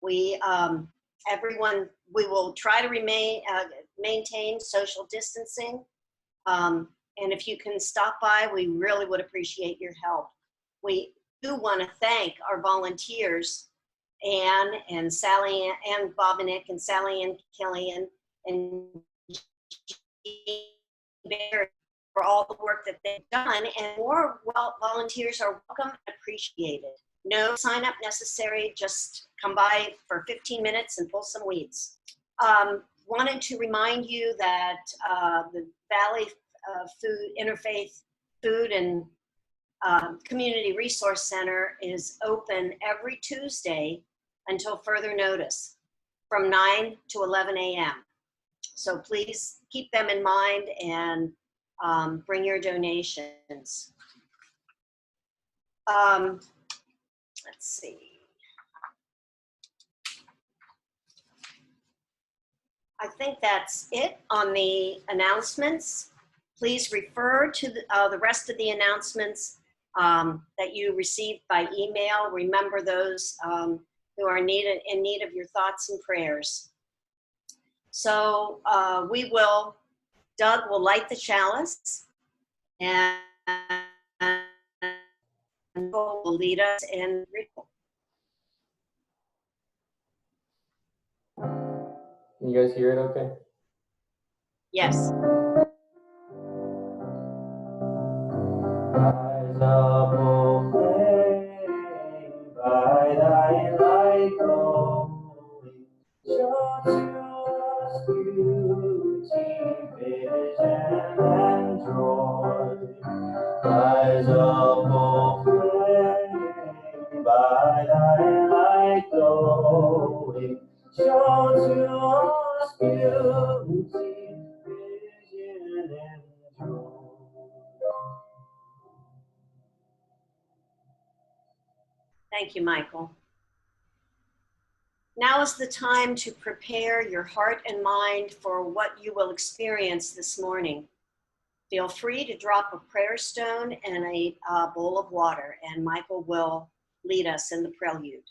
We will try to maintain social distancing. And if you can stop by, we really would appreciate your help. We do want to thank our volunteers, Ann and Sally, Ann Bobinick and Sally Ann Kelly and Barry for all the work that they've done, and more volunteers are welcome and appreciated. No sign up necessary, just come by for 15 minutes and pull some weeds. Wanted to remind you that the Valley Interfaith Food and Community Resource Center is open every Tuesday until further notice from 9 to 11 a.m. So please keep them in mind and bring your donations. Let's see. I think that's it on the announcements. Please refer to the rest of the announcements that you received by email. Remember those who are in need of your thoughts and prayers. So Doug will light the chalice and will lead us in ritual. Can you guys hear it okay? Yes. Rise up, O flame, by thy light glowing, show to us beauty, vision, and joy. Rise up, O flame, by thy light glowing, show to us beauty, vision, and joy. Thank you, Michael. Now is the time to prepare your heart and mind for what you will experience this morning. Feel free to drop a prayer stone and a bowl of water, and Michael will lead us in the prelude.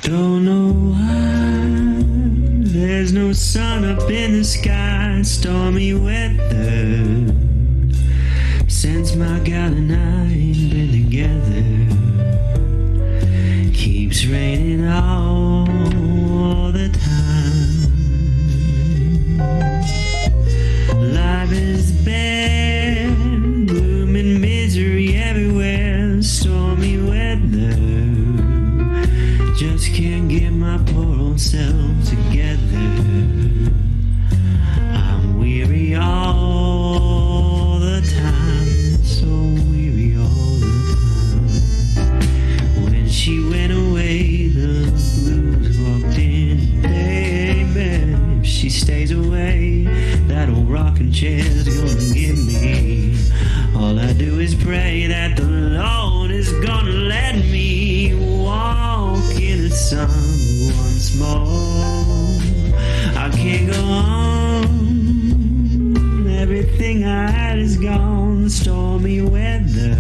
Don't know why there's no sun up in the sky, stormy weather. Since my gal and I ain't been together, keeps raining all the time. Life is bad, gloom and misery everywhere, stormy weather. Just can't get my poor old self together. I'm weary all the time, so weary all the time. When she went away, the blues walked in. Baby, if she stays away, that old rocking chair's gonna get me. All I do is pray that the Lord is gonna let me walk in the sun once more. I can't go on, everything I had is gone, stormy weather.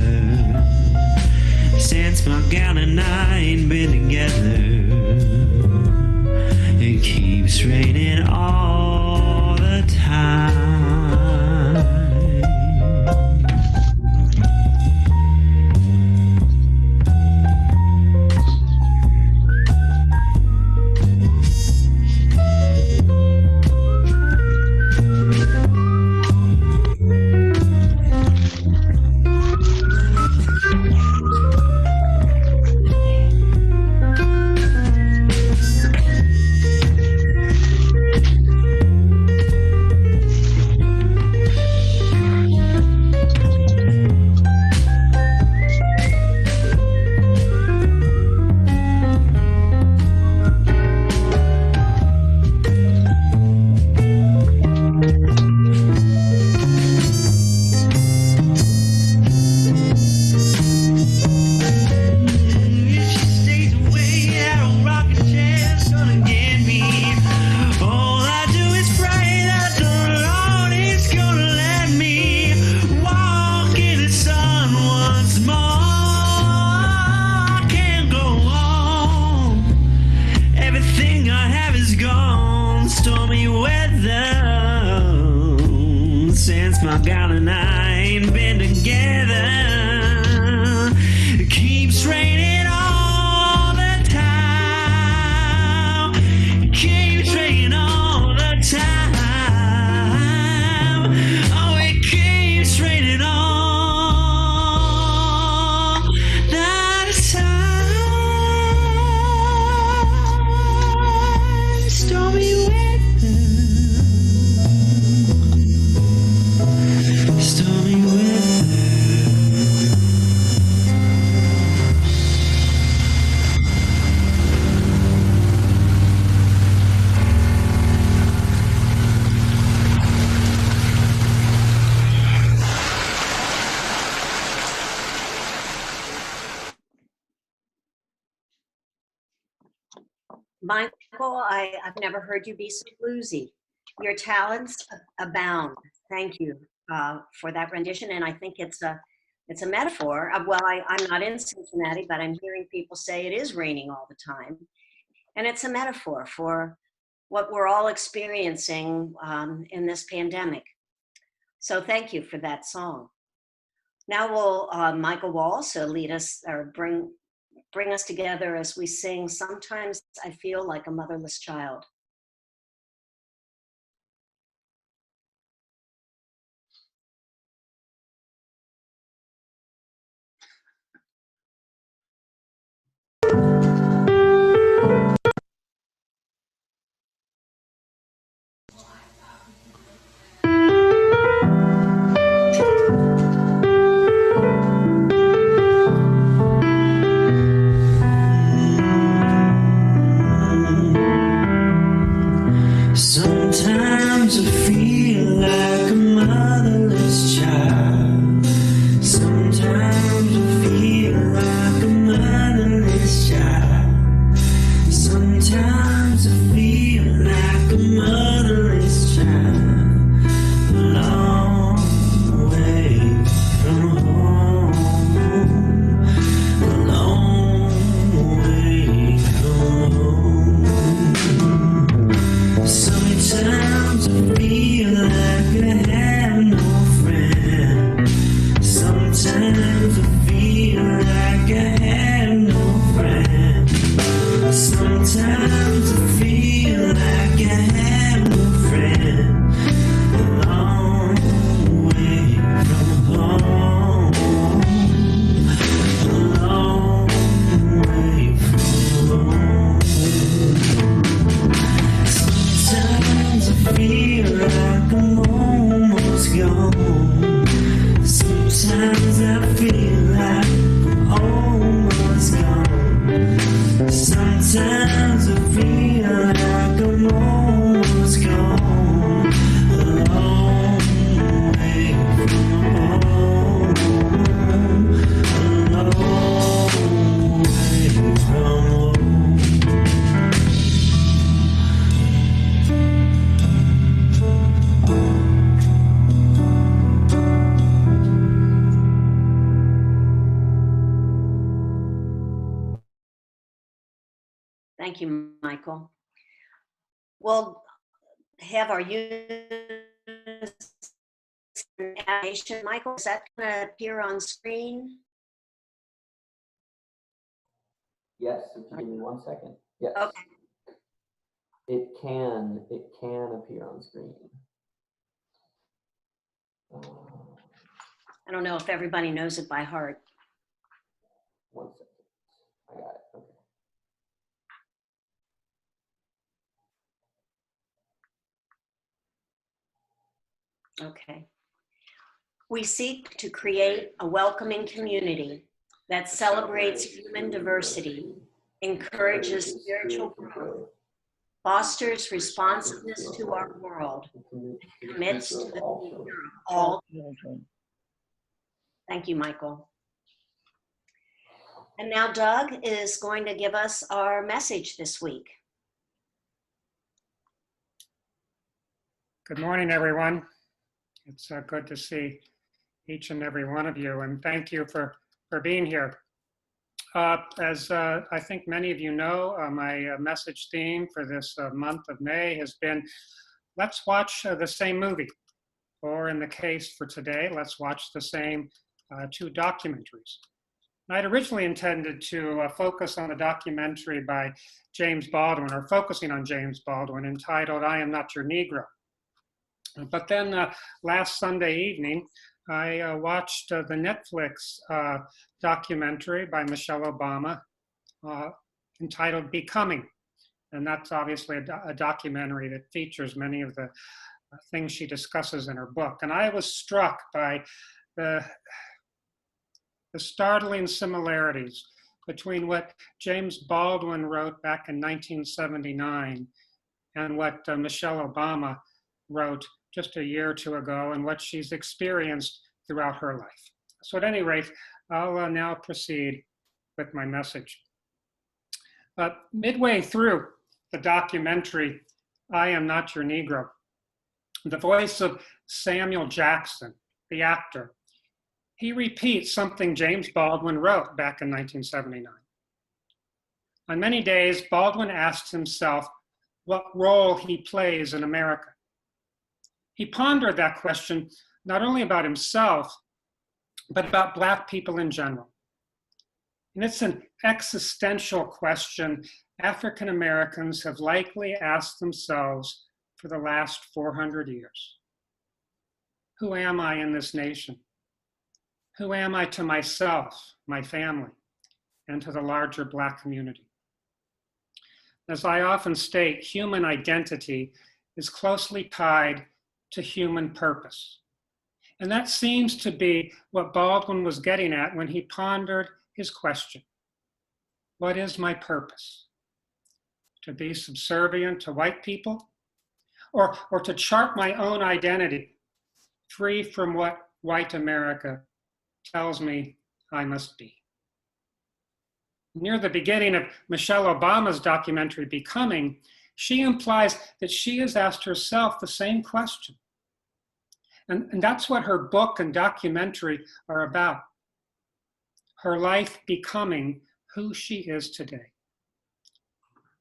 Since my gal and I ain't been together, it keeps raining all the time. since my gal and I ain't been together. It keeps raining all the time. It keeps raining all the time. Oh, it keeps raining all the time. Stormy weather. Stormy weather. Michael, I've never heard you be so bluesy. Your talents abound. Thank you for that rendition, and I think it's a metaphor. Well, I'm not in Cincinnati, but I'm hearing people say it is raining all the time, and it's a metaphor for what we're all experiencing in this pandemic. So thank you for that song. Now Michael will also lead us or bring us together as we sing Sometimes I Feel Like a Motherless Child. Sometimes I feel like a motherless child. Sometimes I feel like a motherless child. Sometimes I feel like a motherless child. A long way from home. A long way from home. Sometimes I feel like I have no friend. Sometimes I feel like I have no friend. Sometimes I feel like I have no friend. A long way from home. A long way from home. Sometimes I feel like I'm almost gone. Sometimes I feel like I'm almost gone. Sometimes I feel like I'm almost gone. A long way from home. A long way from home. Thank you, Michael. We'll have our animation. Michael, is that going to appear on screen? Yes, if you give me 1 second. Yes. Okay. It can appear on screen. I don't know if everybody knows it by heart. 1 second. I got it. Okay. Okay. We seek to create a welcoming community that celebrates human diversity, encourages spiritual growth, fosters responsiveness to our world, and commits to the future of all children. Thank you, Michael. And now Doug is going to give us our message this week. Good morning, everyone. It's good to see each and every one of you, and thank you for being here. As I think many of you know, my message theme for this month of May has been, let's watch the same movie. or in the case for today, let's watch the same two documentaries. I'd originally intended to focus on the documentary by James Baldwin, or focusing on James Baldwin, entitled I Am Not Your Negro. But then last Sunday evening, I watched the Netflix documentary by Michelle Obama entitled Becoming. And that's obviously a documentary that features many of the things she discusses in her book. And I was struck by the startling similarities between what James Baldwin wrote back in 1979 and what Michelle Obama wrote just a year or two ago, and what she's experienced throughout her life. So at any rate, I'll now proceed with my message. Midway through the documentary, I Am Not Your Negro, the voice of Samuel Jackson, the actor, he repeats something James Baldwin wrote back in 1979. On many days, Baldwin asks himself what role he plays in America. He pondered that question not only about himself, but about Black people in general. And it's an existential question African Americans have likely asked themselves for the last 400 years. Who am I in this nation? Who am I to myself, my family, and to the larger Black community? As I often state, human identity is closely tied to human purpose. And that seems to be what Baldwin was getting at when he pondered his question. What is my purpose? To be subservient to white people? Or to chart my own identity, free from what white America tells me I must be? Near the beginning of Michelle Obama's documentary, Becoming, she implies that she has asked herself the same question. And that's what her book and documentary are about. Her life becoming who she is today.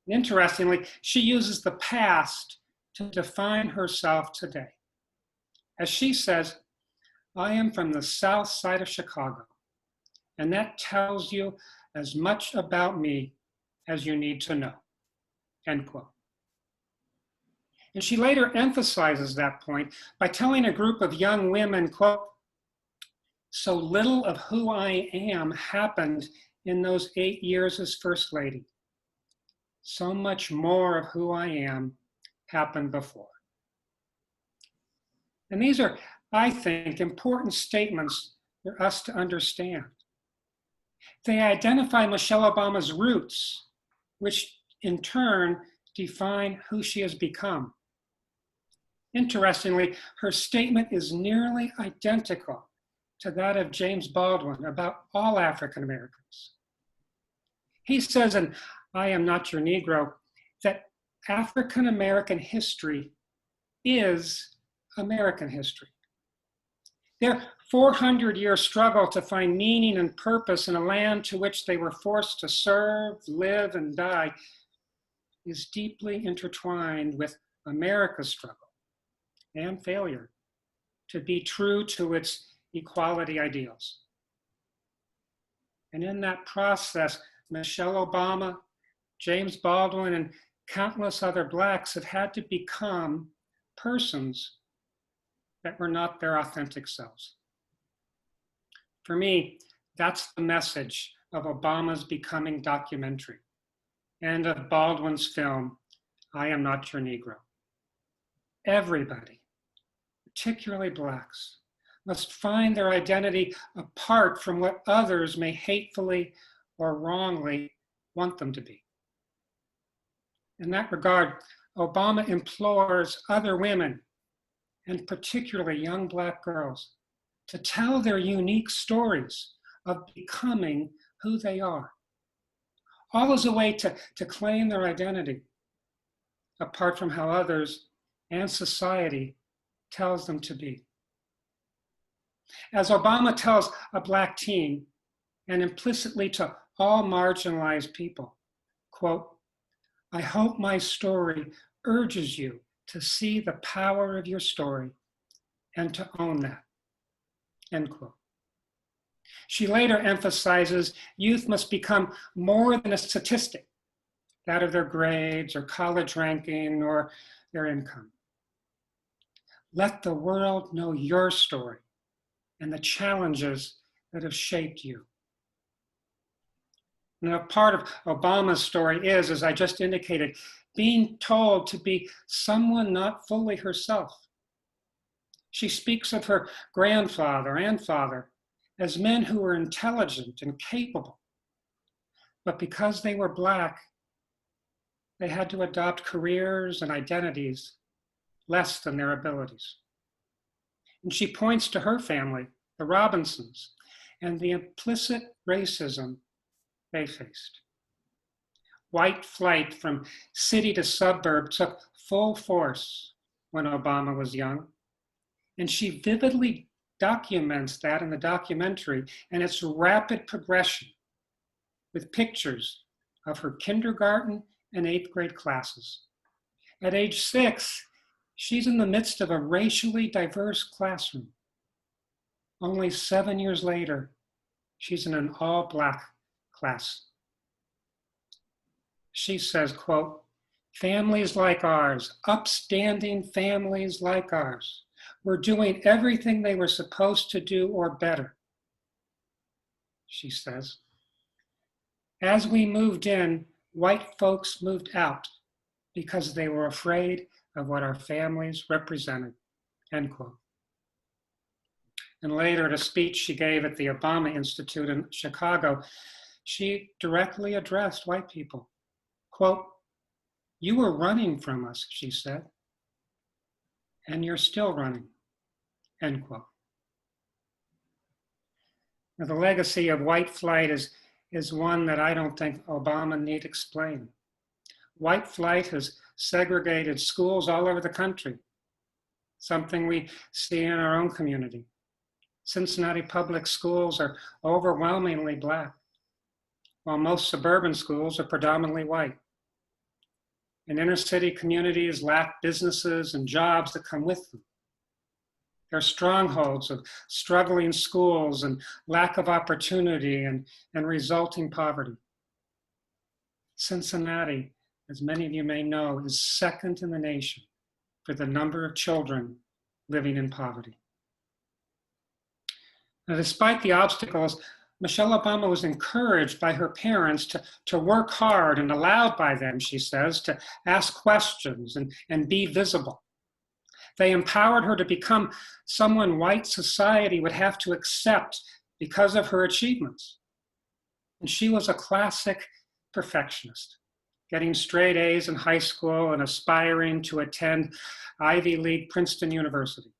Interestingly, she uses the past to define herself today. As she says, I am from the south side of Chicago, and that tells you as much about me as you need to know, end quote. And she later emphasizes that point by telling a group of young women, quote, so little of who I am happened in those 8 years as First Lady. So much more of who I am happened before. And these are, I think, important statements for us to understand. They identify Michelle Obama's roots, which in turn define who she has become. Interestingly, her statement is nearly identical to that of James Baldwin about all African Americans. He says in I Am Not Your Negro that African American history is American history. Their 400-year struggle to find meaning and purpose in a land to which they were forced to serve, live, and die is deeply intertwined with America's struggle and failure to be true to its equality ideals. And in that process, Michelle Obama, James Baldwin, and countless other Blacks have had to become persons that were not their authentic selves. For me, that's the message of Obama's Becoming documentary and of Baldwin's film, I Am Not Your Negro. Everybody, particularly Blacks, must find their identity apart from what others may hatefully or wrongly want them to be. In that regard, Obama implores other women, and particularly young Black girls, to tell their unique stories of becoming who they are, all as a way to claim their identity, apart from how others and society tells them to be. As Obama tells a Black teen, and implicitly to all marginalized people, quote, I hope my story urges you to see the power of your story and to own that, end quote. She later emphasizes youth must become more than a statistic, that of their grades or college ranking or their income. Let the world know your story and the challenges that have shaped you. Now, part of Obama's story is, as I just indicated, being told to be someone not fully herself. She speaks of her grandfather and father as men who were intelligent and capable, but because they were Black, they had to adopt careers and identities less than their abilities. And she points to her family, the Robinsons, and the implicit racism they faced. White flight from city to suburb took full force when Obama was young, and she vividly documents that in the documentary and its rapid progression with pictures of her kindergarten and 8th grade classes. At age 6, she's in the midst of a racially diverse classroom. Only 7 years later, she's in an all-Black class. She says, quote, "Families like ours, upstanding families like ours, were doing everything they were supposed to do or better," she says. "As we moved in, white folks moved out because they were afraid of what our families represented," end quote. And later, at a speech she gave at the Obama Institute in Chicago, she directly addressed white people. Quote, "You were running from us," she said, "and you're still running," end quote. Now, the legacy of white flight is one that I don't think Obama need explain. White flight has segregated schools all over the country, something we see in our own community. Cincinnati public schools are overwhelmingly Black, while most suburban schools are predominantly white. And inner city communities lack businesses and jobs that come with them. They're strongholds of struggling schools and lack of opportunity and resulting poverty. Cincinnati, as many of you may know, is second in the nation for the number of children living in poverty. Now, despite the obstacles, Michelle Obama was encouraged by her parents to work hard and allowed by them, she says, to ask questions and be visible. They empowered her to become someone white society would have to accept because of her achievements. And she was a classic perfectionist, getting straight A's in high school and aspiring to attend Ivy League Princeton University.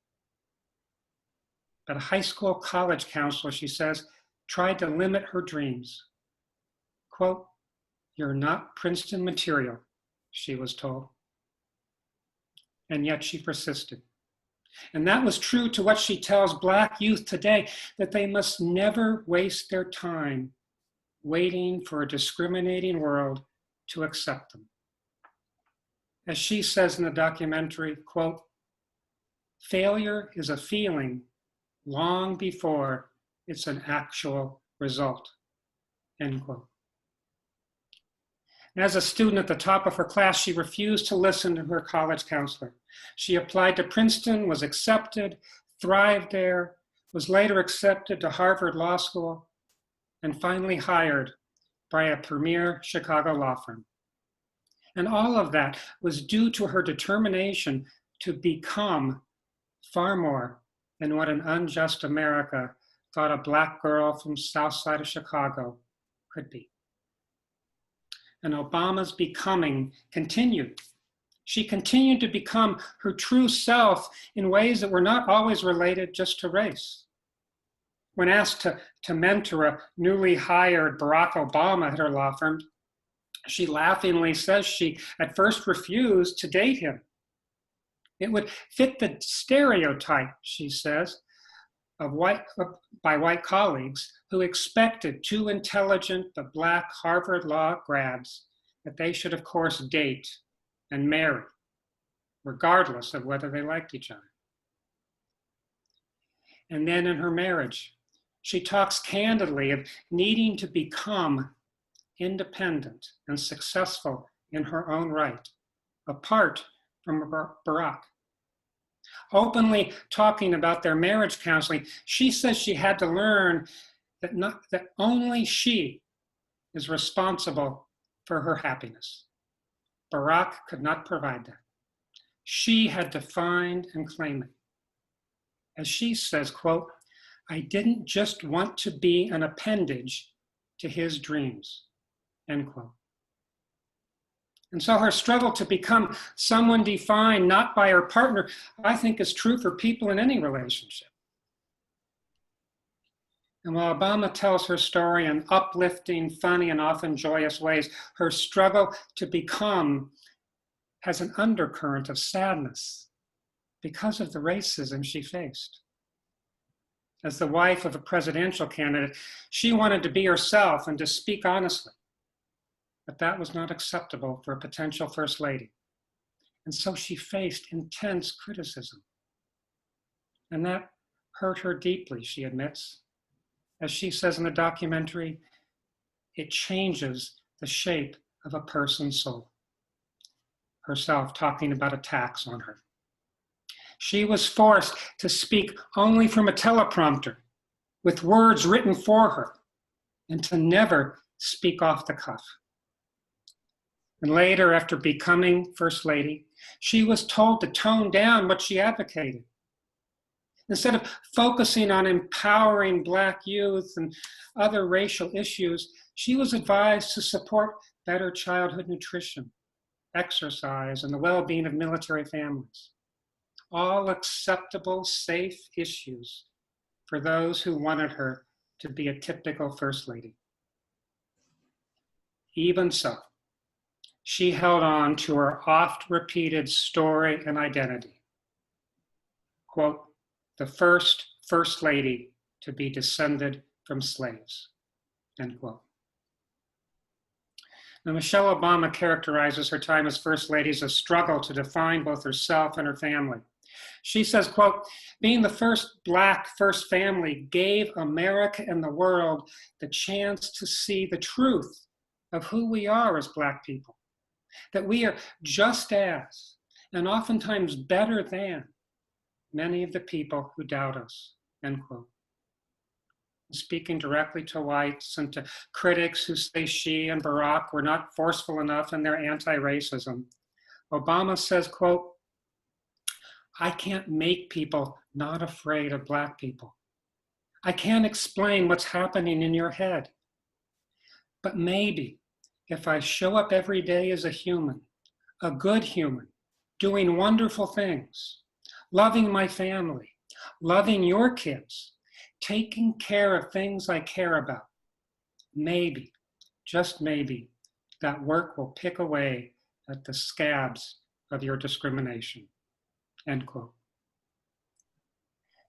But a high school college counselor, she says, tried to limit her dreams. Quote, "You're not Princeton material," she was told. And yet she persisted. And that was true to what she tells Black youth today, that they must never waste their time waiting for a discriminating world to accept them. As she says in the documentary, quote, "Failure is a feeling long before it's an actual result," end quote. As a student at the top of her class, she refused to listen to her college counselor. She applied to Princeton, was accepted, thrived there, was later accepted to Harvard Law School, and finally hired by a premier Chicago law firm. And all of that was due to her determination to become far more than what an unjust America thought a Black girl from South Side of Chicago could be. And Obama's becoming continued. She continued to become her true self in ways that were not always related just to race. When asked to mentor a newly hired Barack Obama at her law firm, she laughingly says she at first refused to date him. It would fit the stereotype, she says, by white colleagues who expected two intelligent but Black Harvard Law grads that they should, of course, date and marry, regardless of whether they liked each other. and then in her marriage. She talks candidly of needing to become independent and successful in her own right, apart from Barack. Openly talking about their marriage counseling, she says she had to learn that only she is responsible for her happiness. Barack could not provide that. She had to find and claim it. As she says, quote, "I didn't just want to be an appendage to his dreams," end quote. And so her struggle to become someone defined not by her partner, I think is true for people in any relationship. And while Obama tells her story in uplifting, funny, and often joyous ways, her struggle to become has an undercurrent of sadness because of the racism she faced. As the wife of a presidential candidate, she wanted to be herself and to speak honestly. But that was not acceptable for a potential first lady. And so she faced intense criticism. And that hurt her deeply, she admits. As she says in the documentary, it changes the shape of a person's soul. Herself talking about attacks on her. She was forced to speak only from a teleprompter, with words written for her, and to never speak off the cuff. And later, after becoming First Lady, she was told to tone down what she advocated. Instead of focusing on empowering Black youth and other racial issues, she was advised to support better childhood nutrition, exercise, and the well-being of military families. All acceptable, safe issues for those who wanted her to be a typical First Lady. Even so, she held on to her oft-repeated story and identity. Quote, "the first First Lady to be descended from slaves," end quote. Now, Michelle Obama characterizes her time as First Lady as a struggle to define both herself and her family. She says, quote, "being the first Black first family gave America and the world the chance to see the truth of who we are as Black people, that we are just as, and oftentimes better than, many of the people who doubt us," end quote. Speaking directly to whites and to critics who say she and Barack were not forceful enough in their anti-racism, Obama says, quote, "I can't make people not afraid of Black people. I can't explain what's happening in your head. But maybe if I show up every day as a human, a good human, doing wonderful things, loving my family, loving your kids, taking care of things I care about, maybe, just maybe, that work will pick away at the scabs of your discrimination," end quote.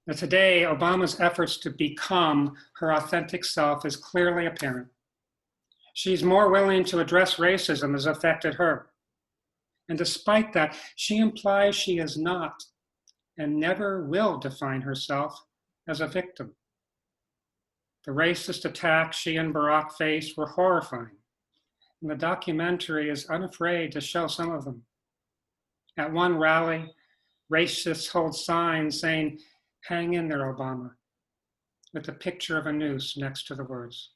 Now today, Obama's efforts to become her authentic self is clearly apparent. She's more willing to address racism as affected her. And despite that, she implies she is not and never will define herself as a victim. The racist attacks she and Barack faced were horrifying, and the documentary is unafraid to show some of them. At one rally, racists hold signs saying, "Hang in there, Obama," with a picture of a noose next to the words.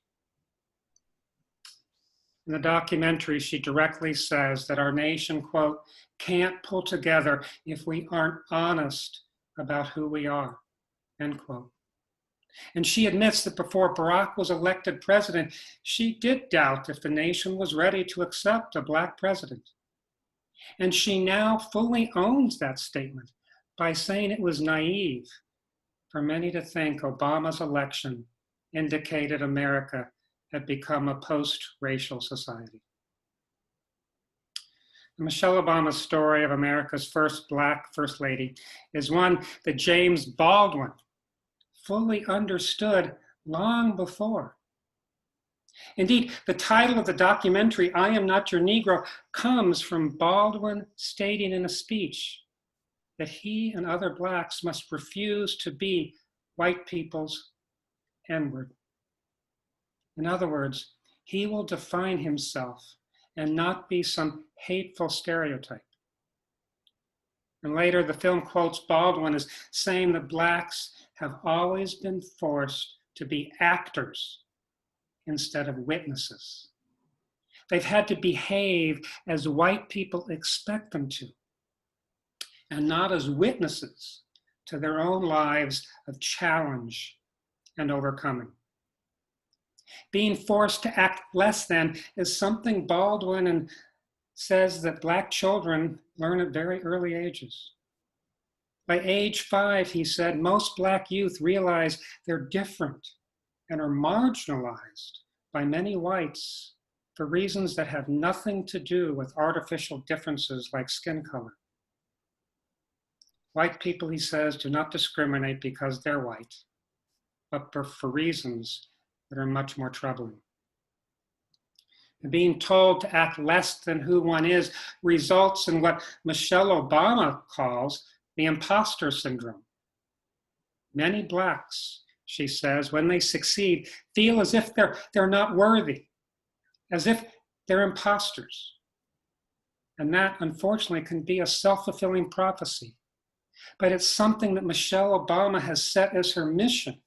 In the documentary, she directly says that our nation, quote, "can't pull together if we aren't honest about who we are," end quote. And she admits that before Barack was elected president, she did doubt if the nation was ready to accept a Black president. And she now fully owns that statement by saying it was naive for many to think Obama's election indicated America had become a post-racial society. Michelle Obama's story of America's first Black First Lady is one that James Baldwin fully understood long before. Indeed, the title of the documentary, "I Am Not Your Negro," comes from Baldwin stating in a speech that he and other Blacks must refuse to be white people's N-word. In other words, he will define himself and not be some hateful stereotype. And later, the film quotes Baldwin as saying that blacks have always been forced to be actors instead of witnesses. They've had to behave as white people expect them to, and not as witnesses to their own lives of challenge and overcoming. Being forced to act less than is something Baldwin says that black children learn at very early ages. By age 5, he said, most black youth realize they're different and are marginalized by many whites for reasons that have nothing to do with artificial differences like skin color. White people, he says, do not discriminate because they're white, but for reasons that are much more troubling. And being told to act less than who one is results in what Michelle Obama calls the imposter syndrome. Many blacks, she says, when they succeed, feel as if they're not worthy, as if they're imposters. And that, unfortunately, can be a self-fulfilling prophecy. But it's something that Michelle Obama has set as her mission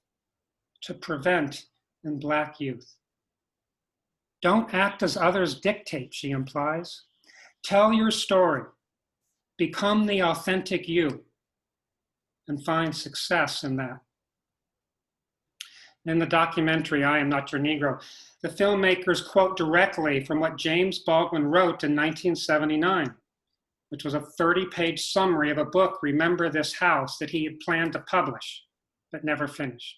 to prevent in black youth. Don't act as others dictate, she implies. Tell your story. Become the authentic you and find success in that. In the documentary, I Am Not Your Negro, the filmmakers quote directly from what James Baldwin wrote in 1979, which was a 30-page summary of a book, Remember This House, that he had planned to publish, but never finished.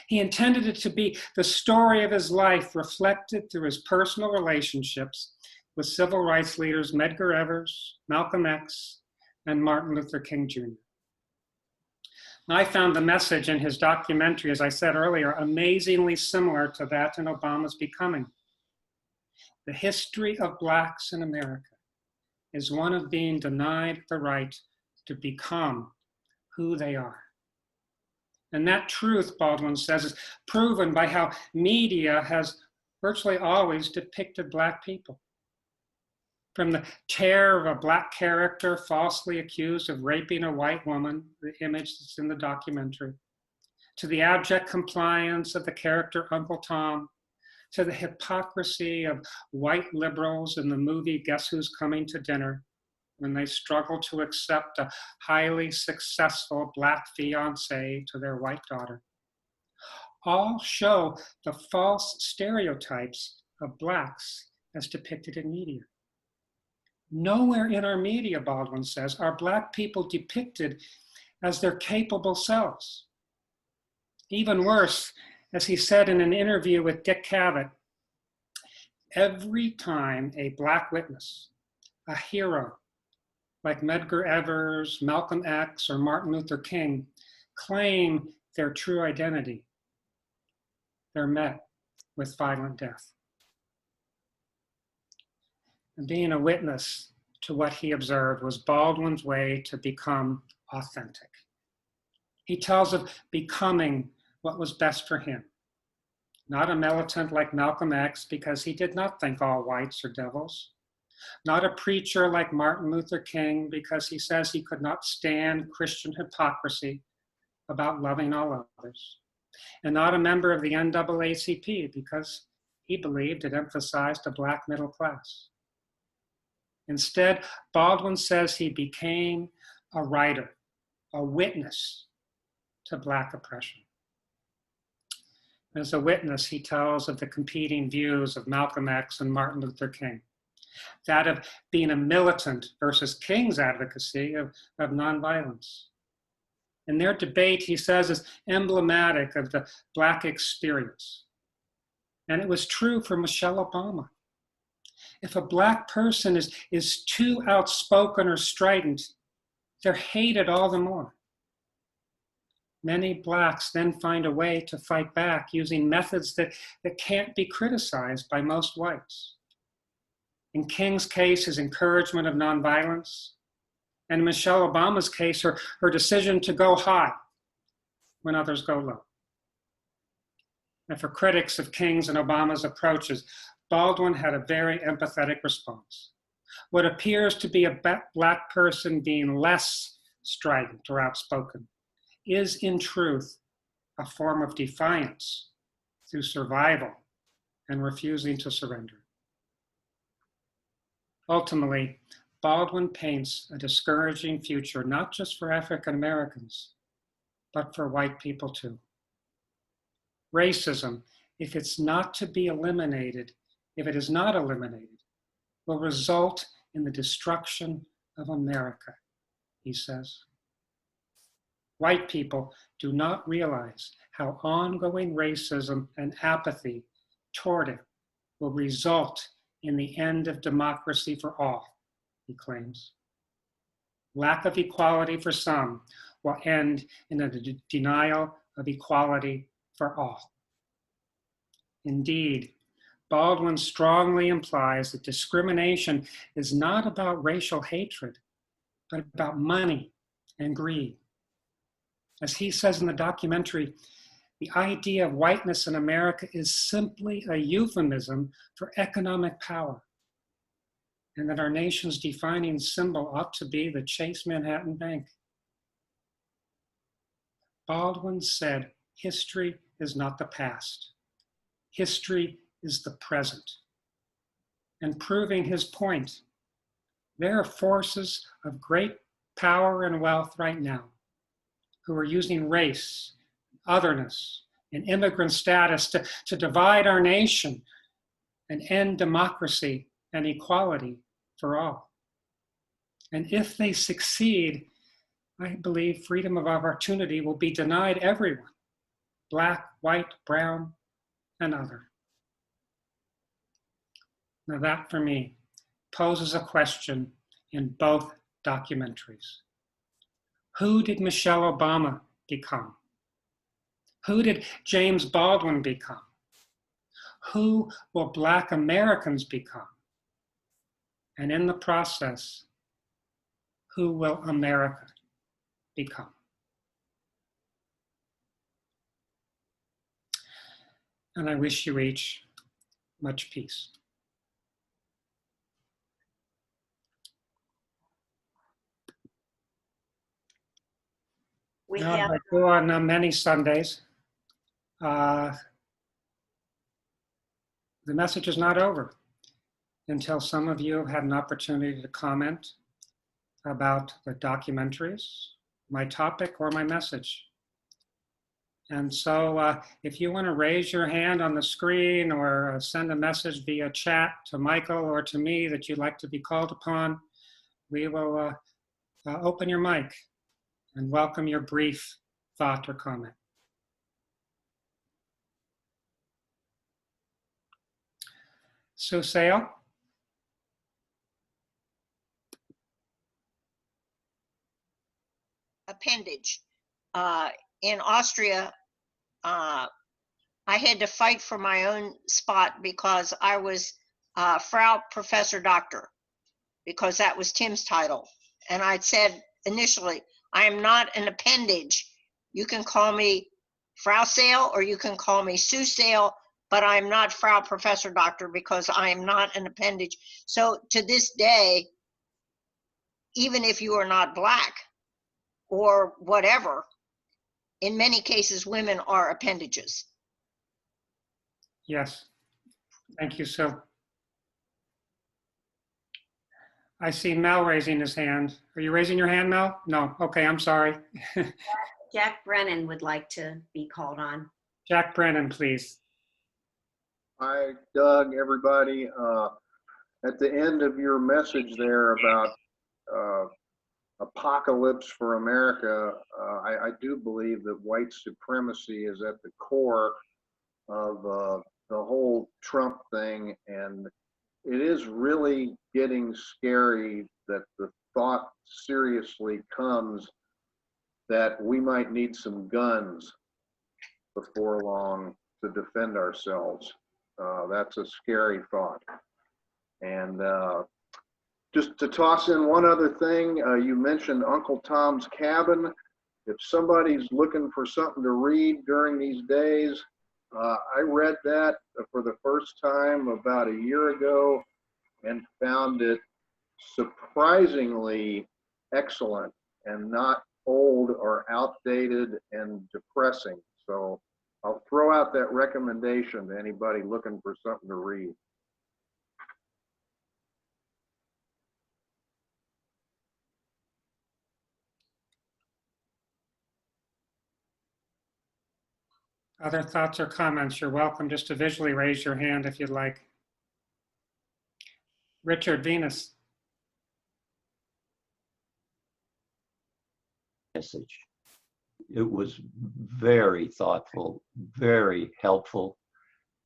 He intended it to be the story of his life reflected through his personal relationships with civil rights leaders Medgar Evers, Malcolm X, and Martin Luther King Jr. I found the message in his documentary, as I said earlier, amazingly similar to that in Obama's Becoming. The history of blacks in America is one of being denied the right to become who they are. And that truth, Baldwin says, is proven by how media has virtually always depicted black people. From the terror of a black character falsely accused of raping a white woman, the image that's in the documentary, to the abject compliance of the character Uncle Tom, to the hypocrisy of white liberals in the movie Guess Who's Coming to Dinner, when they struggle to accept a highly successful black fiance to their white daughter, all show the false stereotypes of blacks as depicted in media. Nowhere in our media, Baldwin says, are black people depicted as their capable selves. Even worse, as he said in an interview with Dick Cavett, every time a black witness, a hero, like Medgar Evers, Malcolm X, or Martin Luther King, claim their true identity, they're met with violent death. And being a witness to what he observed was Baldwin's way to become authentic. He tells of becoming what was best for him. Not a militant like Malcolm X, because he did not think all whites are devils. Not a preacher like Martin Luther King, because he says he could not stand Christian hypocrisy about loving all others. And not a member of the NAACP, because he believed it emphasized a black middle class. Instead, Baldwin says he became a writer, a witness to black oppression. As a witness, he tells of the competing views of Malcolm X and Martin Luther King. That of being a militant versus King's advocacy of nonviolence. And their debate, he says, is emblematic of the black experience. And it was true for Michelle Obama. If a black person is too outspoken or strident, they're hated all the more. Many blacks then find a way to fight back using methods that can't be criticized by most whites. In King's case, his encouragement of nonviolence, and in Michelle Obama's case, her decision to go high when others go low. And for critics of King's and Obama's approaches, Baldwin had a very empathetic response. What appears to be a Black person being less strident or outspoken is in truth a form of defiance through survival and refusing to surrender. Ultimately, Baldwin paints a discouraging future, not just for African Americans, but for white people too. Racism, if it's not to be eliminated, if it is not eliminated, will result in the destruction of America, he says. White people do not realize how ongoing racism and apathy toward it will result in the end of democracy for all, he claims. Lack of equality for some will end in a denial of equality for all. Indeed, Baldwin strongly implies that discrimination is not about racial hatred, but about money and greed. As he says in the documentary, the idea of whiteness in America is simply a euphemism for economic power, and that our nation's defining symbol ought to be the Chase Manhattan Bank. Baldwin said, history is not the past. History is the present. And proving his point, there are forces of great power and wealth right now who are using race, otherness, and immigrant status to divide our nation and end democracy and equality for all. And if they succeed, I believe freedom of opportunity will be denied everyone, Black, white, brown, and other. Now that, for me, poses a question in both documentaries. Who did Michelle Obama become? Who did James Baldwin become? Who will Black Americans become? And in the process, who will America become? And I wish you each much peace. We Now, have, I go on many Sundays. The message is not over until some of you have had an opportunity to comment about the documentaries, my topic, or my message. And so if you want to raise your hand on the screen or send a message via chat to Michael or to me that you'd like to be called upon, we will open your mic and welcome your brief thought or comment. Sue Sale? Appendage. In Austria, I had to fight for my own spot because I was Frau Professor Doctor, because that was Tim's title. And I said initially, I am not an appendage. You can call me Frau Sale or you can call me Sue Sale, but I'm not Frau Professor Doctor because I am not an appendage. So to this day, even if you are not Black or whatever, in many cases, women are appendages. Yes, thank you, Sue. I see Mel raising his hand. Are you raising your hand, Mel? No, okay, I'm sorry. Jack Brennan would like to be called on. Jack Brennan, please. Hi, Doug, everybody. At the end of your message there about apocalypse for America, I do believe that white supremacy is at the core of the whole Trump thing, and it is really getting scary that the thought seriously comes that we might need some guns before long to defend ourselves. That's a scary thought. And just to toss in one other thing, you mentioned Uncle Tom's Cabin. if somebody's looking for something to read during these days, I read that for the first time about a year ago and found it surprisingly excellent and not old or outdated and depressing. So I'll throw out that recommendation to anybody looking for something to read. Other thoughts or comments? You're welcome just to visually raise your hand if you'd like. Richard Venus. Message. It was very thoughtful, very helpful,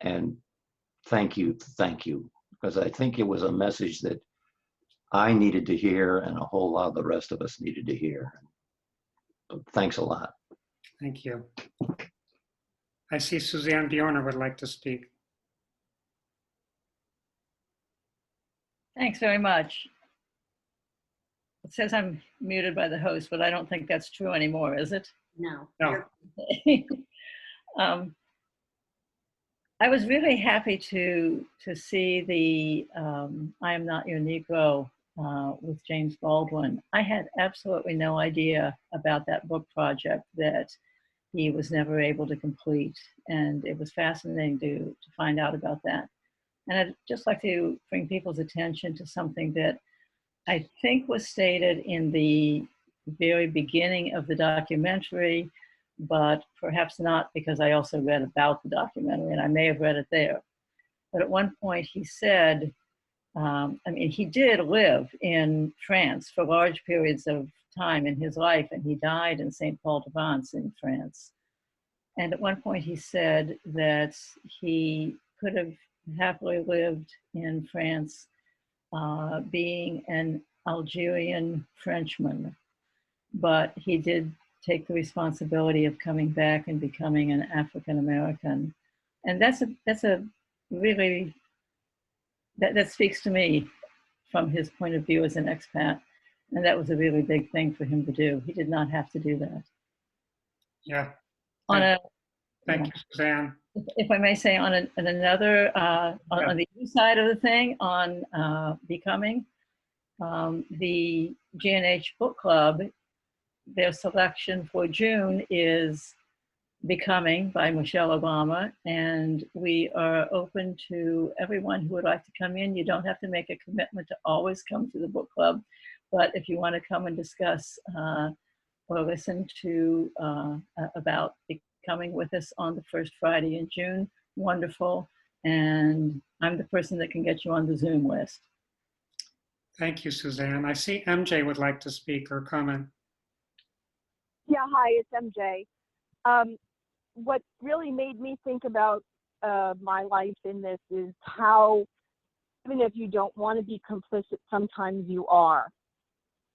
and thank you, because I think it was a message that I needed to hear and a whole lot of the rest of us needed to hear. So thanks a lot. Thank you. I see Suzanne Bjorner would like to speak. Thanks very much. It says I'm muted by the host, but I don't think that's true anymore, is it? No. No. I was really happy to see the I Am Not Your Negro with James Baldwin. I had absolutely no idea about that book project that he was never able to complete. And it was fascinating to find out about that. And I'd just like to bring people's attention to something that I think was stated in the very beginning of the documentary, but perhaps not, because I also read about the documentary and I may have read it there. But at one point he said, he did live in France for large periods of time in his life, and he died in St. Paul de Vence in France. And at one point he said that he could have happily lived in France being an Algerian Frenchman, but he did take the responsibility of coming back and becoming an African American. And that speaks to me from his point of view as an expat. And that was a really big thing for him to do. He did not have to do that. Yeah. Thank you, Suzanne. If I may say, on the other side of the thing, on Becoming, the GNH Book Club, their selection for June is Becoming by Michelle Obama, and we are open to everyone who would like to come in. You don't have to make a commitment to always come to the book club, but if you want to come and discuss or listen to about Becoming with us on the first Friday in June, wonderful. And I'm the person that can get you on the Zoom list. Thank you, Suzanne. I see MJ would like to speak or comment. Yeah, hi, it's MJ. What really made me think about my life in this is how, even if you don't want to be complicit, sometimes you are.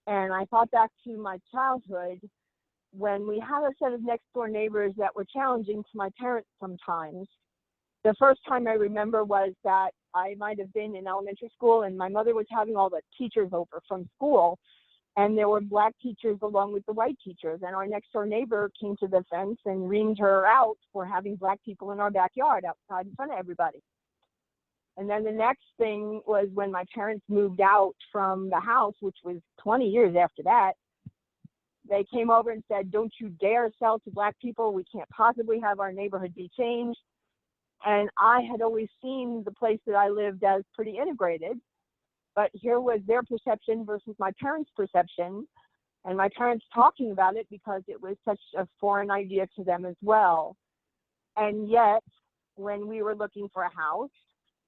And I thought back to my childhood when we had a set of next door neighbors that were challenging to my parents sometimes. The first time I remember was that I might have been in elementary school and my mother was having all the teachers over from school, and there were black teachers along with the white teachers, and our next door neighbor came to the fence and reamed her out for having black people in our backyard outside in front of everybody. And then the next thing was when my parents moved out from the house, which was 20 years after that. They came over and said, "Don't you dare sell to black people. We can't possibly have our neighborhood be changed." And I had always seen the place that I lived as pretty integrated, but here was their perception versus my parents' perception, and my parents talking about it because it was such a foreign idea to them as well. And yet, when we were looking for a house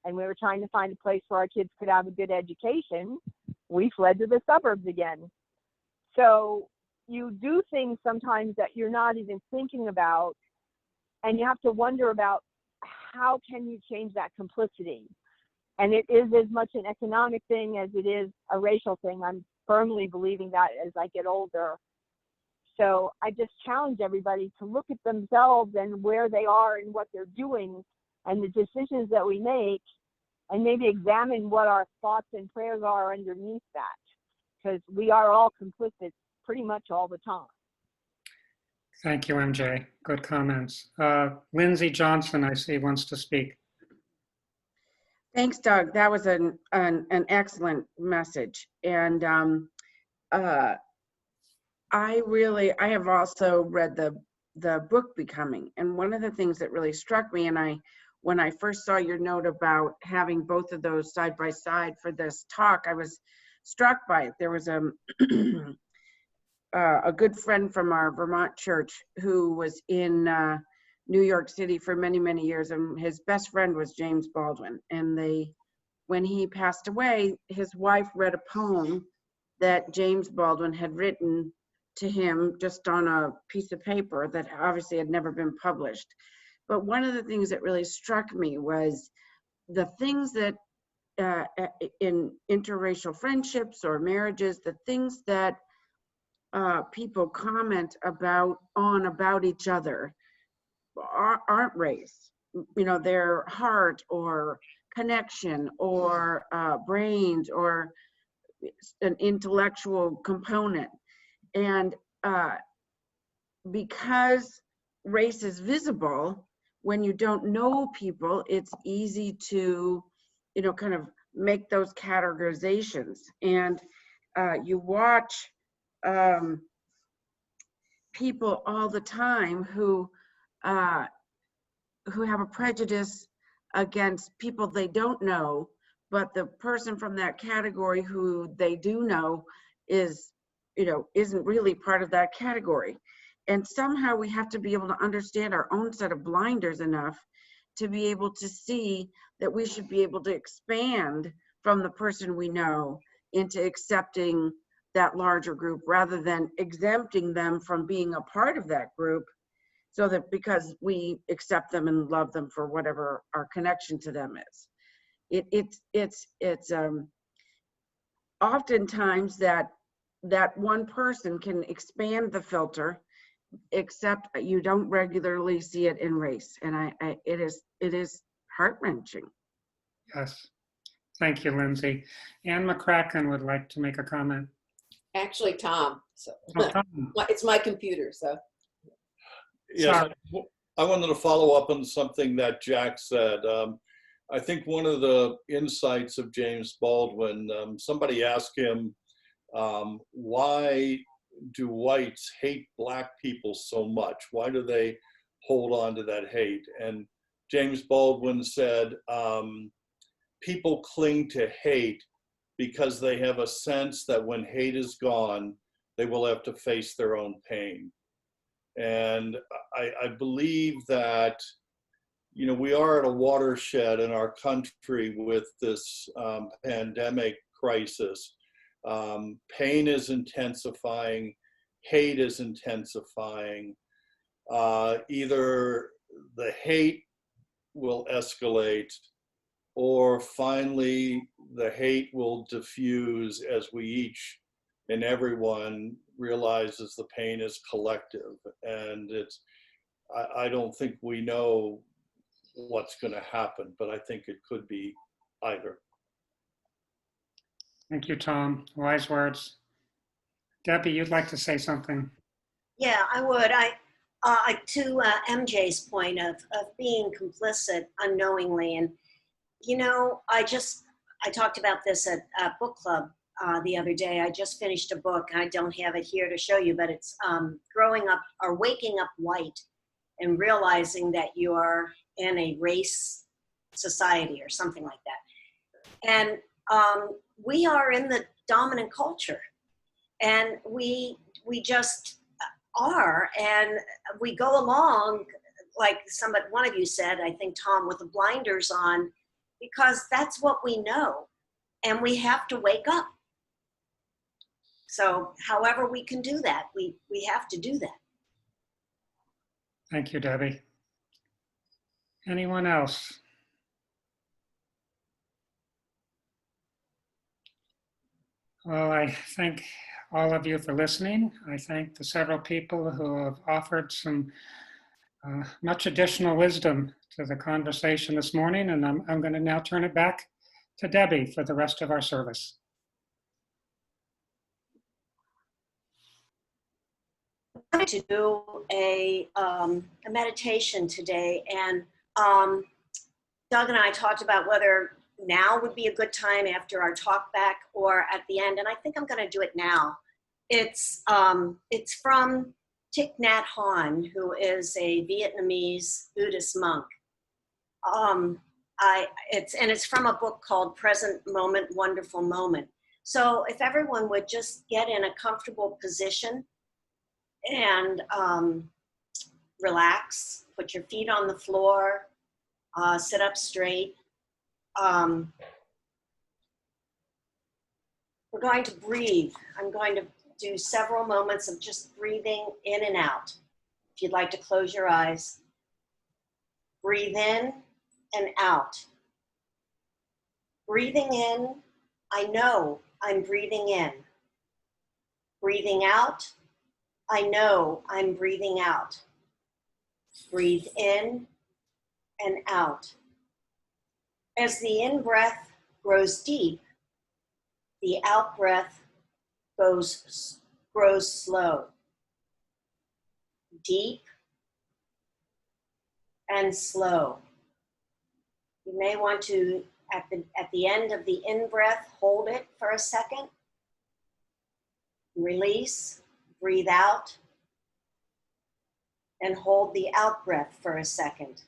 and we were trying to find a place where our kids could have a good education, we fled to the suburbs again. So you do things sometimes that you're not even thinking about, and you have to wonder about how can you change that complicity. And it is as much an economic thing as it is a racial thing. I'm firmly believing that as I get older. So I just challenge everybody to look at themselves and where they are and what they're doing and the decisions that we make, and maybe examine what our thoughts and prayers are underneath that, because we are all complicit pretty much all the time. Thank you, MJ. Good comments. Lindsay Johnson, I see, wants to speak. Thanks, Doug. That was an excellent message. And I have also read the book Becoming. And one of the things that really struck me, and when I first saw your note about having both of those side by side for this talk, I was struck by it. There was a good friend from our Vermont church who was in New York City for many, many years, and his best friend was James Baldwin. And when he passed away, his wife read a poem that James Baldwin had written to him just on a piece of paper that obviously had never been published. But one of the things that really struck me was the things that in interracial friendships or marriages, the things that people comment about each other aren't race. You know, their heart or connection or brains or an intellectual component. And because race is visible, when you don't know people, it's easy to, you know, kind of make those categorizations. And you watch people all the time who have a prejudice against people they don't know, but the person from that category who they do know is, you know, isn't really part of that category. And somehow we have to be able to understand our own set of blinders enough to be able to see that we should be able to expand from the person we know into accepting that larger group rather than exempting them from being a part of that group, so that because we accept them and love them for whatever our connection to them is. It's oftentimes that one person can expand the filter, except you don't regularly see it in race. And it is heart-wrenching. Yes. Thank you, Lindsay. Ann McCracken would like to make a comment. Actually, Tom. So Oh, Tom. it's my computer. So yes, Sorry. I wanted to follow up on something that Jack said. I think one of the insights of James Baldwin, somebody asked him, why do whites hate Black people so much? Why do they hold on to that hate? And James Baldwin said, people cling to hate because they have a sense that when hate is gone, they will have to face their own pain. And I believe that, you know, we are at a watershed in our country with this pandemic crisis. Pain is intensifying, hate is intensifying. Either the hate will escalate, or finally the hate will diffuse as we each and everyone realizes the pain is collective. And I don't think we know what's going to happen, but I think it could be either. Thank you, Tom. Wise words. Debbie, you'd like to say something? Yeah, I would. To MJ's point of being complicit unknowingly, and you know, I talked about this at book club the other day. I just finished a book. I don't have it here to show you, but it's growing up or waking up white and realizing that you are in a race society or something like that. And we are in the dominant culture, and we just are, and we go along like one of you said, I think, Tom, with the blinders on, because that's what we know, and we have to wake up. So however we can do that, we have to do that. Thank you, Debbie. Anyone else? Well, I thank all of you for listening. I thank the several people who have offered some much additional wisdom to the conversation this morning, and I'm going to now turn it back to Debbie for the rest of our service. going to do a meditation today, and Doug and I talked about whether now would be a good time after our talk back or at the end, and I think I'm going to do it now. It's from Thich Nhat Hanh, who is a Vietnamese Buddhist monk. It's from a book called Present Moment, Wonderful Moment. So if everyone would just get in a comfortable position and relax, put your feet on the floor, sit up straight. We're going to breathe. I'm going to do several moments of just breathing in and out. If you'd like to close your eyes, breathe in and out. Breathing in, I know I'm breathing in. Breathing out, I know I'm breathing out. Breathe in and out. As the in-breath grows deep, the out-breath grows slow. Deep and slow. You may want to, at the end of the in-breath, hold it for a second. Release, breathe out, and hold the out-breath for a second.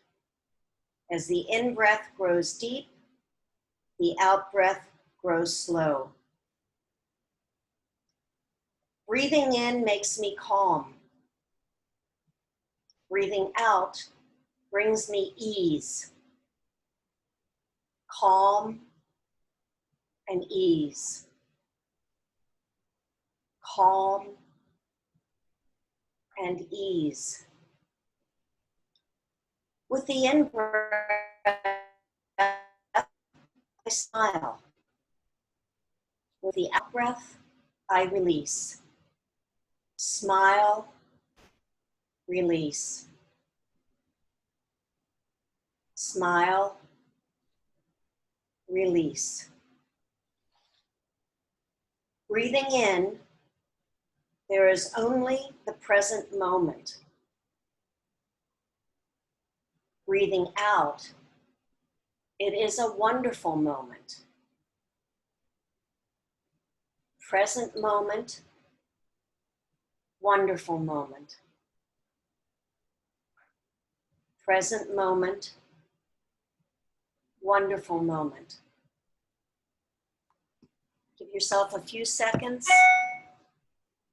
As the in-breath grows deep, the out-breath grows slow. Breathing in makes me calm. Breathing out brings me ease. Calm and ease. Calm and ease. With the in-breath, I smile. With the out-breath, I release. Smile, release. Smile, release. Breathing in, there is only the present moment. Breathing out, it is a wonderful moment. Present moment, wonderful moment. Present moment, wonderful moment. Give yourself a few seconds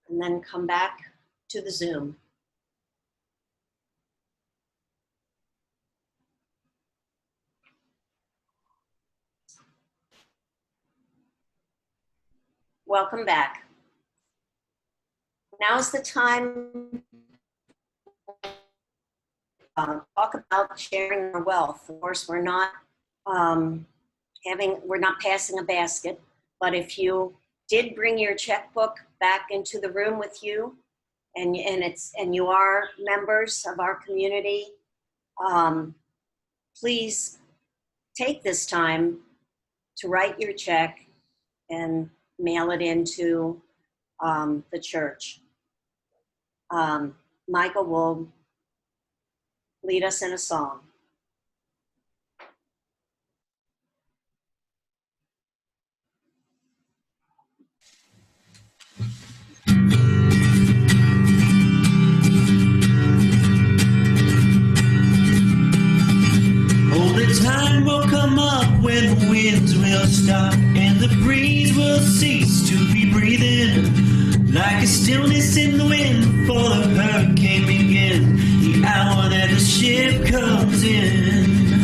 and then come back to the Zoom. Welcome back. Now's the time to talk about sharing our wealth. Of course, we're not passing a basket, but if you did bring your checkbook back into the room with you, and you are members of our community, please take this time to write your check and mail it into the church. Michael will lead us in a song. Oh, the time will come up when the winds will stop and the breeze will cease to be breathing. Like a stillness in the wind for the hurricane begins. The hour that the ship comes in,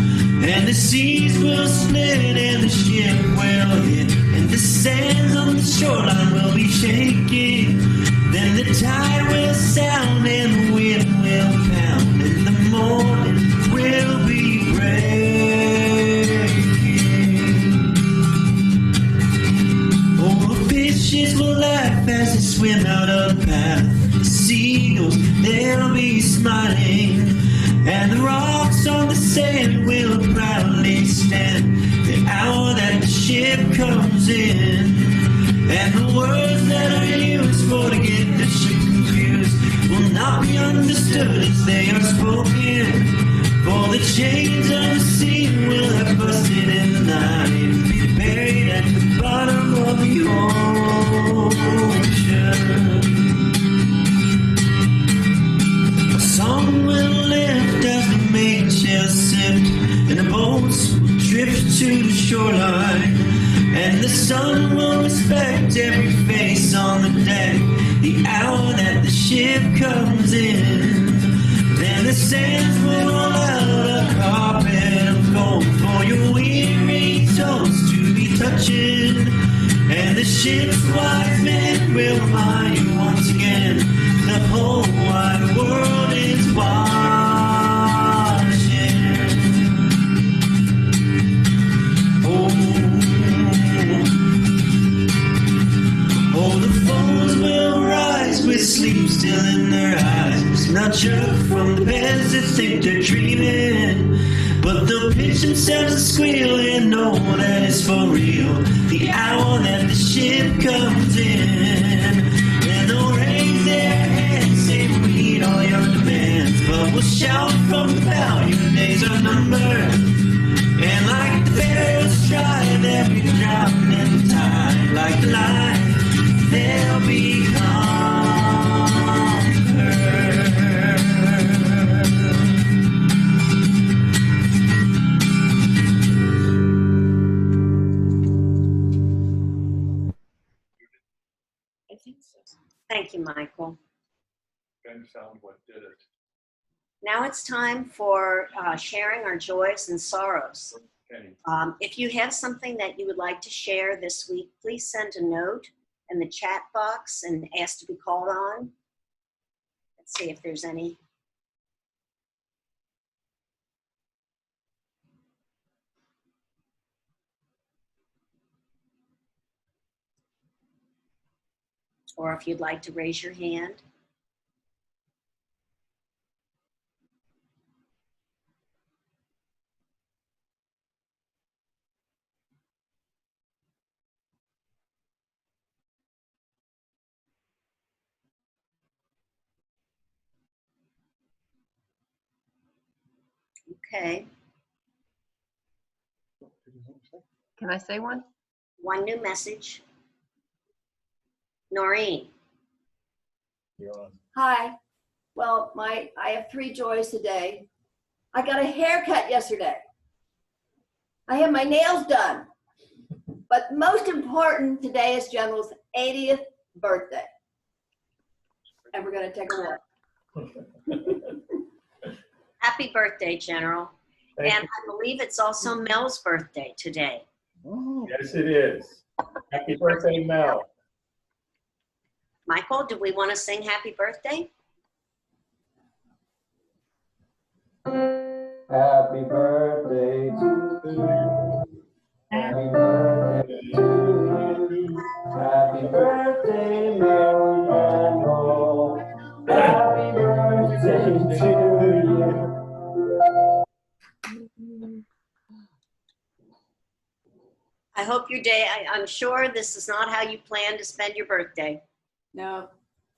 and the seas will split and the ship will hit, and the sands on the shoreline will be shaking. Then the tide will sound and the wind will pound, and the morning will be breaking. Oh, the fishes will laugh as they swim out of the path. The seagulls, they'll be smiling, and the rocks on the sand will proudly stand. The hour that the ship comes in, and the words that are used for to get the ship confused tears will not be understood as they are spoken. For the chains of the sea will have busted in the night and be buried at the bottom of the ocean. A song will lift as the main shells sift, and the boats will drift to the shoreline. And the sun will respect every face on the deck the hour that the ship comes in. Then the sands will roll out a carpet of gold for your weary toes to be touching. And the ship's wise men will remind you once again the whole wide world is watching. Oh, the foes will rise with sleep still in their eyes, not sure from the beds that think they're dreaming, but they'll pitch themselves and squeal and know that it's for real the hour that the ship comes in. And they'll raise their hands, say we'll meet all your demands, but we'll shout from the bow, your days are numbered. And like the pharaohs tried, they'll be drowned in the tide. Like the light, they'll be conquered. I think so. Thank you, Michael. And sound what did it. Now it's time for sharing our joys and sorrows. Kenny. If you have something that you would like to share this week, please send a note in the chat box and ask to be called on. Let's see if there's any. Or if you'd like to raise your hand. Okay, Can I say one? one new message. Noreen. You're on. Hi. Well, I have 3 joys today. I got a haircut yesterday. I had my nails done. But most important, today is General's 80th birthday. And we're going to take a walk. Happy birthday, General. Thank And I believe it's also Mel's birthday today. you. Yes, it is. Happy birthday, Mel. Michael, do we want to sing happy birthday? Happy birthday to you. Happy birthday to you. Happy birthday, Mary and all. Happy birthday to you. I hope your day, I'm sure this is not how you plan to spend your birthday, No,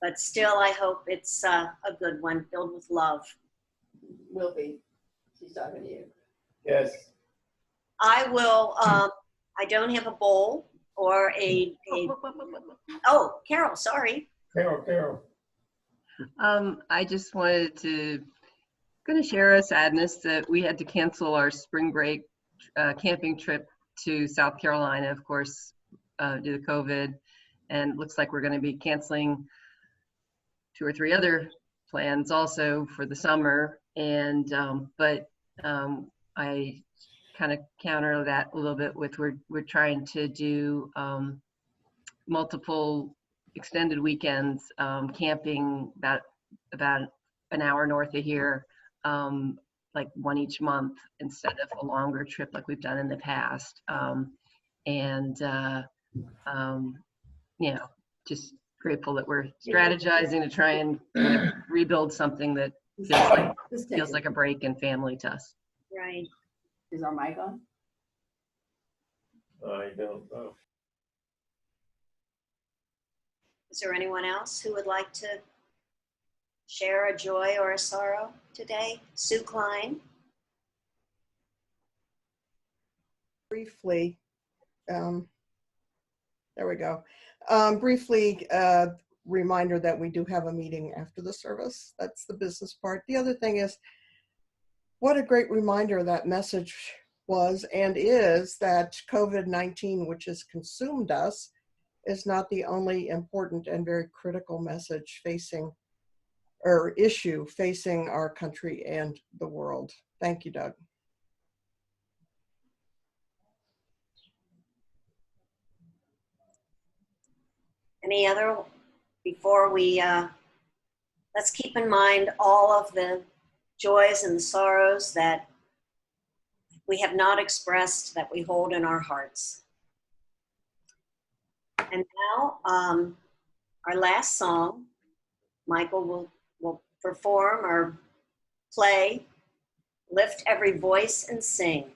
but still I hope it's a good one filled with love. will be. She's talking to you. Yes. I will, I don't have a bowl or oh, Carol, sorry. Carol. I just wanted to share a sadness that we had to cancel our spring break camping trip to South Carolina, of course, due to COVID, and looks like we're going to be canceling 2 or 3 other plans also for the summer. And but I kind of counter that a little bit with we're trying to do multiple extended weekends camping about an hour north of here, like one each month instead of a longer trip like we've done in the past. You know, just grateful that we're strategizing to try and kind of rebuild something that feels like a break in family to us. Right. Is our mic on? I don't know. Is there anyone else who would like to share a joy or a sorrow today? Sue Klein. Briefly, there we go. Briefly, reminder that we do have a meeting after the service. That's the business part. The other thing is, what a great reminder that message was and is, that COVID-19, which has consumed us, is not the only important and very critical message facing, or issue facing our country and the world. Thank you, Doug. Any other, before we, let's keep in mind all of the joys and the sorrows that we have not expressed, that we hold in our hearts. And now, our last song, Michael will perform or play, Lift Every Voice and Sing.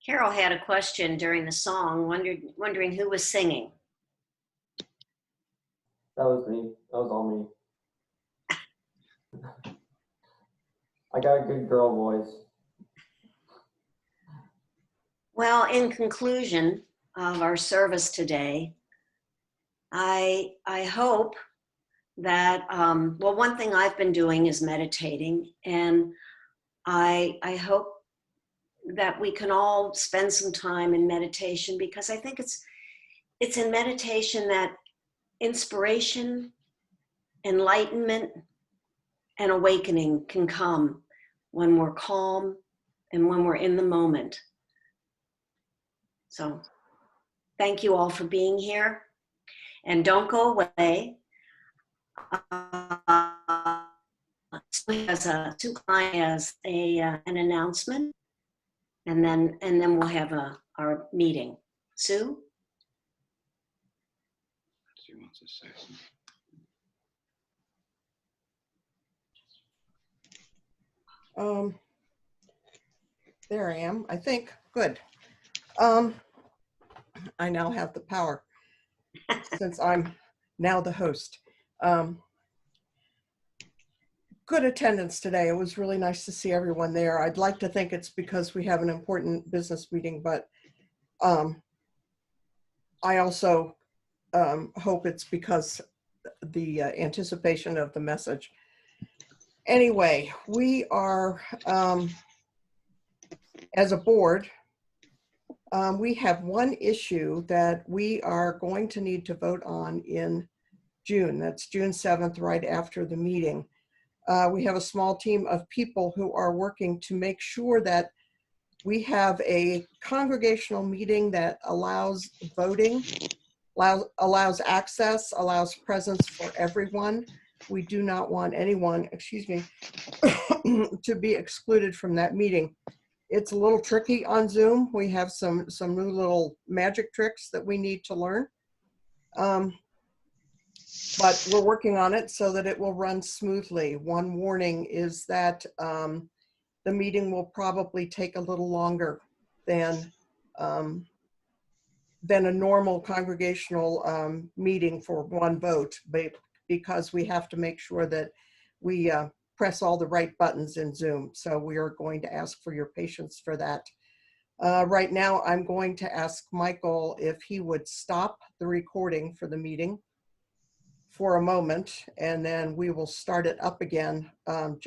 Carol had a question during the song, wondering who was singing. That was me. That was all me. I got a good girl voice. Well, in conclusion of our service today, I hope that, well, one thing I've been doing is meditating, and I hope that we can all spend some time in meditation, because I think it's in meditation that inspiration, enlightenment, and awakening can come when we're calm and when we're in the moment. So thank you all for being here. And don't go away. Sue has an announcement, and then we'll have our meeting. Sue? She wants to say something. There I am, I think. Good. I now have the power since I'm now the host. Good attendance today. It was really nice to see everyone there. I'd like to think it's because we have an important business meeting, but I also hope it's because the anticipation of the message. Anyway, we are, as a board, we have one issue that we are going to need to vote on in June. That's June 7th, right after the meeting. We have a small team of people who are working to make sure that we have a congregational meeting that allows voting, allows access, allows presence for everyone. We do not want anyone, excuse me, to be excluded from that meeting. It's a little tricky on Zoom. We have some new little magic tricks that we need to learn. But we're working on it so that it will run smoothly. One warning is that the meeting will probably take a little longer than a normal congregational meeting for one vote, because we have to make sure that we press all the right buttons in Zoom. So we are going to ask for your patience for that. Right now, I'm going to ask Michael if he would stop the recording for the meeting for a moment, and then we will start it up again